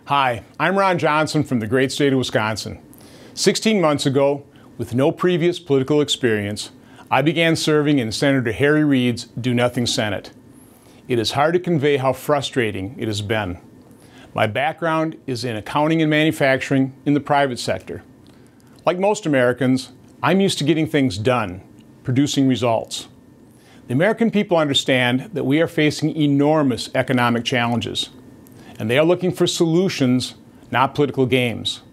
Hi, I'm Ron Johnson from the great state of Wisconsin. 16 months ago, with no previous political experience, I began serving in Senator Harry Reid's Do-Nothing Senate. It is hard to convey how frustrating it has been. My background is in accounting and manufacturing in the private sector. Like most Americans, I'm used to getting things done, producing results. The American people understand that we are facing enormous economic challenges, and they are looking for solutions, not political games.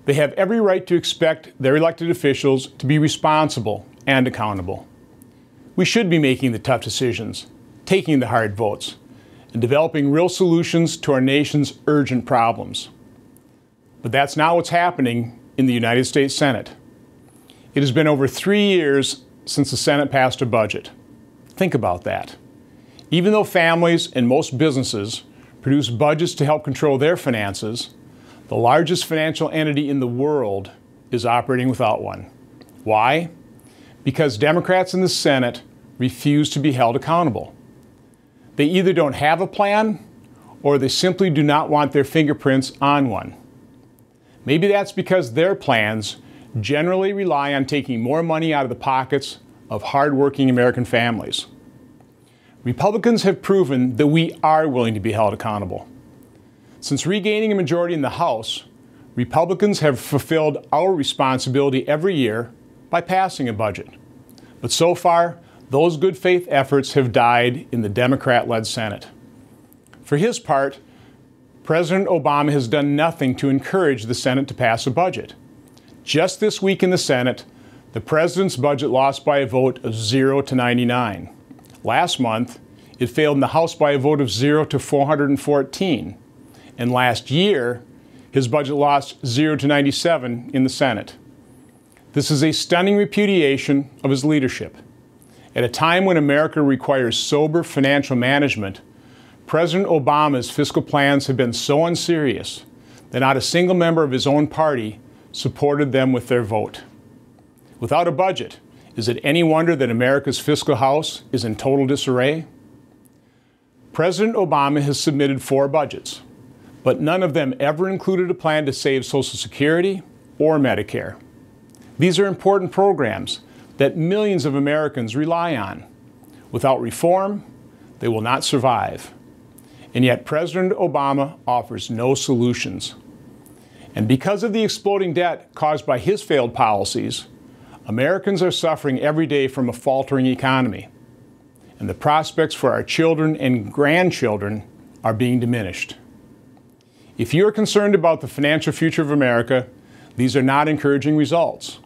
They have every right to expect their elected officials to be responsible and accountable. We should be making the tough decisions, taking the hard votes, and developing real solutions to our nation's urgent problems. But that's not what's happening in the United States Senate. It has been over 3 years since the Senate passed a budget. Think about that. Even though families and most businesses produce budgets to help control their finances, the largest financial entity in the world is operating without one. Why? Because Democrats in the Senate refuse to be held accountable. They either don't have a plan, or they simply do not want their fingerprints on one. Maybe that's because their plans generally rely on taking more money out of the pockets of hardworking American families. Republicans have proven that we are willing to be held accountable. Since regaining a majority in the House, Republicans have fulfilled our responsibility every year by passing a budget. But so far, those good faith efforts have died in the Democrat-led Senate. For his part, President Obama has done nothing to encourage the Senate to pass a budget. Just this week in the Senate, the president's budget lost by a vote of 0 to 99. Last month, it failed in the House by a vote of 0 to 414. And last year, his budget lost 0 to 97 in the Senate. This is a stunning repudiation of his leadership. At a time when America requires sober financial management, President Obama's fiscal plans have been so unserious that not a single member of his own party supported them with their vote. Without a budget, is it any wonder that America's fiscal house is in total disarray? President Obama has submitted 4 budgets, but none of them ever included a plan to save Social Security or Medicare. These are important programs that millions of Americans rely on. Without reform, they will not survive. And yet President Obama offers no solutions. And because of the exploding debt caused by his failed policies, Americans are suffering every day from a faltering economy. And the prospects for our children and grandchildren are being diminished. If you are concerned about the financial future of America, these are not encouraging results.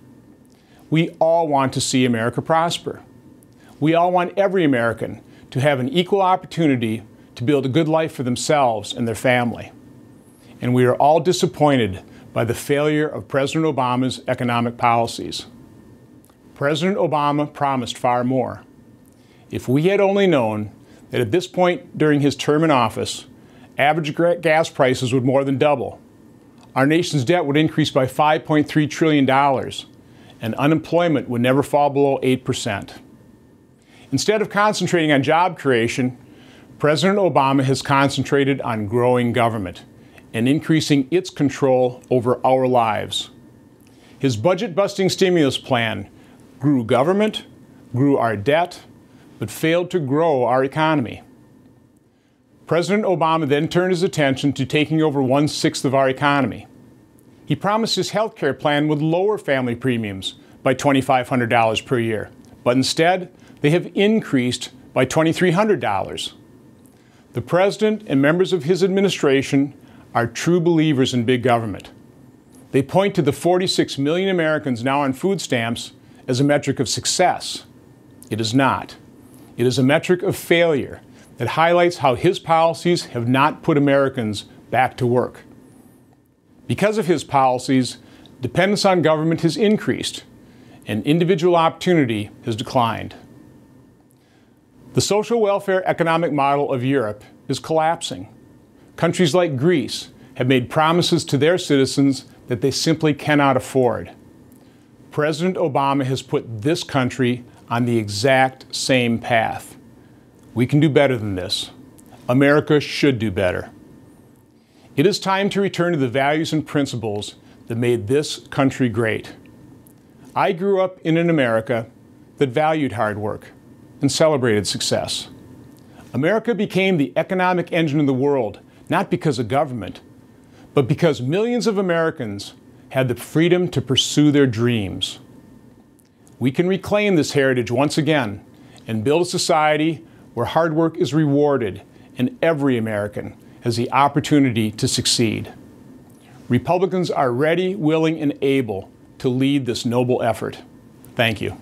We all want to see America prosper. We all want every American to have an equal opportunity to build a good life for themselves and their family. And we are all disappointed by the failure of President Obama's economic policies. President Obama promised far more. If we had only known that at this point during his term in office, average gas prices would more than double, our nation's debt would increase by $5.3 trillion, and unemployment would never fall below 8%. Instead of concentrating on job creation, President Obama has concentrated on growing government and increasing its control over our lives. His budget-busting stimulus plan grew government, grew our debt, but failed to grow our economy. President Obama then turned his attention to taking over 1/6 of our economy. He promised his health care plan would lower family premiums by $2,500 per year, but instead, they have increased by $2,300. The President and members of his administration are true believers in big government. They point to the 46 million Americans now on food stamps as a metric of success. It is not. It is a metric of failure that highlights how his policies have not put Americans back to work. Because of his policies, dependence on government has increased, and individual opportunity has declined. The social welfare economic model of Europe is collapsing. Countries like Greece have made promises to their citizens that they simply cannot afford. President Obama has put this country on the exact same path. We can do better than this. America should do better. It is time to return to the values and principles that made this country great. I grew up in an America that valued hard work and celebrated success. America became the economic engine of the world, not because of government, but because millions of Americans had the freedom to pursue their dreams. We can reclaim this heritage once again and build a society where hard work is rewarded and every American has the opportunity to succeed. Republicans are ready, willing, and able to lead this noble effort. Thank you.